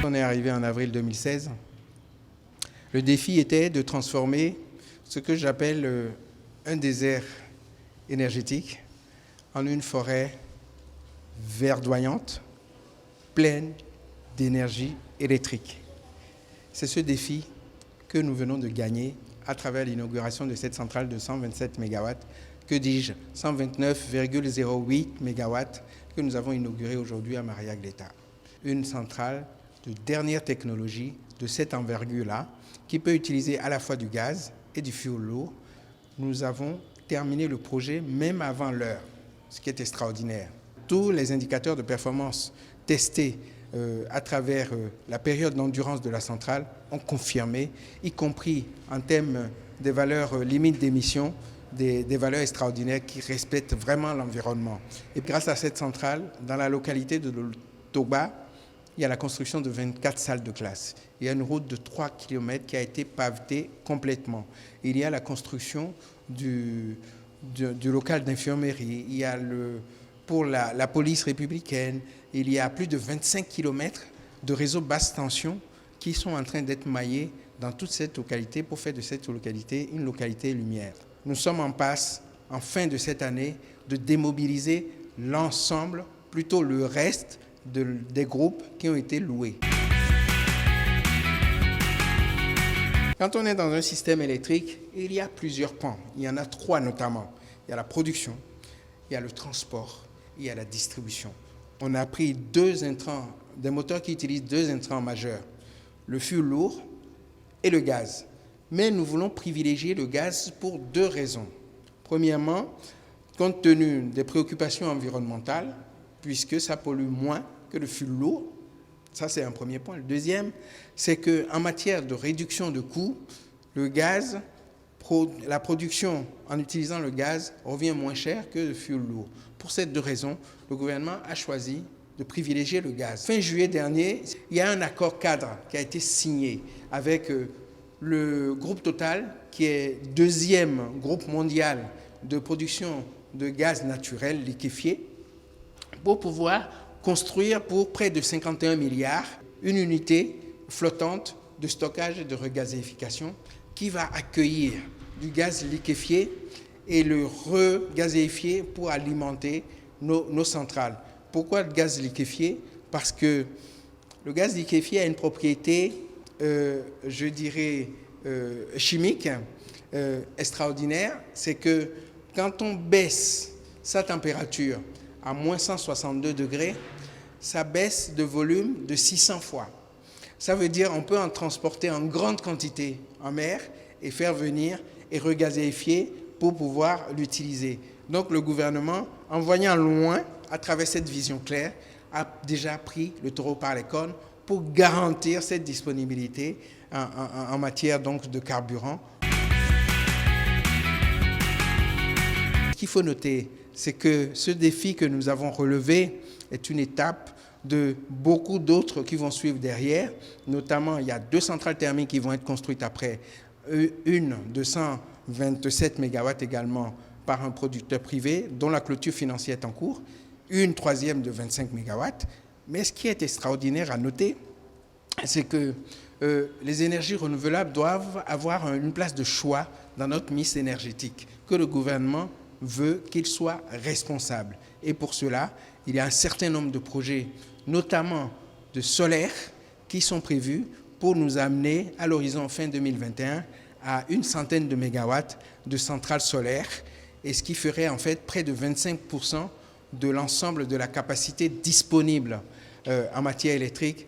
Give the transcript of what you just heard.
on est arrivé en avril 2016, le défi était de transformer ce que j'appelle un désert énergétique en une forêt verdoyante, pleine d'énergie électrique. C'est ce défi que nous venons de gagner à travers l'inauguration de cette centrale de 127 MW, que dis-je, 129,08 MW que nous avons inaugurée aujourd'hui à Mariagleta. Une centrale de dernière technologie de cette envergure-là, qui peut utiliser à la fois du gaz et du fioul lourd. Nous avons terminé le projet même avant l'heure, ce qui est extraordinaire. Tous les indicateurs de performance testés à travers la période d'endurance de la centrale ont confirmé, y compris en termes des valeurs limites d'émission, des valeurs extraordinaires qui respectent vraiment l'environnement. Et grâce à cette centrale, dans la localité de Toba, il y a la construction de 24 salles de classe. Il y a une route de 3 km qui a été pavée complètement. Il y a la construction du local d'infirmerie. Il y a pour la police républicaine, il y a plus de 25 km de réseau basse tension qui sont en train d'être maillés dans toute cette localité pour faire de cette localité une localité lumière. Nous sommes en passe, en fin de cette année, de démobiliser l'ensemble, plutôt le reste des groupes qui ont été loués. Quand on est dans un système électrique, il y a plusieurs pans. Il y en a 3 notamment. Il y a la production, il y a le transport, il y a la distribution. On a pris 2 intrants, des moteurs qui utilisent 2 intrants majeurs, le fioul lourd et le gaz. Mais nous voulons privilégier le gaz pour 2 raisons. Premièrement, compte tenu des préoccupations environnementales, puisque ça pollue moins que le fioul lourd. Ça, c'est un premier point. Le deuxième, c'est qu'en matière de réduction de coûts, le gaz, la production en utilisant le gaz revient moins cher que le fioul lourd. Pour ces 2 raisons, le gouvernement a choisi de privilégier le gaz. Fin juillet dernier, il y a un accord cadre qui a été signé avec le groupe Total, qui est 2e groupe mondial de production de gaz naturel liquéfié, pour pouvoir construire pour près de 51 milliards une unité flottante de stockage et de regazéification qui va accueillir du gaz liquéfié et le regazéifier pour alimenter nos centrales. Pourquoi le gaz liquéfié? Parce que le gaz liquéfié a une propriété, je dirais, chimique extraordinaire. C'est que quand on baisse sa température à moins 162 degrés, ça baisse de volume de 600 fois. Ça veut dire qu'on peut en transporter en grande quantité en mer et faire venir et regazéifier pour pouvoir l'utiliser. Donc le gouvernement, en voyant loin, à travers cette vision claire, a déjà pris le taureau par les cornes pour garantir cette disponibilité en matière donc de carburant. Ce qu'il faut noter, c'est que ce défi que nous avons relevé est une étape de beaucoup d'autres qui vont suivre derrière. Notamment, il y a 2 centrales thermiques qui vont être construites après. Une de 127 MW également par un producteur privé dont la clôture financière est en cours. Une 3e de 25 MW. Mais ce qui est extraordinaire à noter, c'est que les énergies renouvelables doivent avoir une place de choix dans notre mix énergétique, que le gouvernement veut qu'il soit responsable. Et pour cela, il y a un certain nombre de projets, notamment de solaire, qui sont prévus pour nous amener à l'horizon fin 2021 à une centaine de mégawatts de centrales solaires, et ce qui ferait en fait près de 25% de l'ensemble de la capacité disponible en matière électrique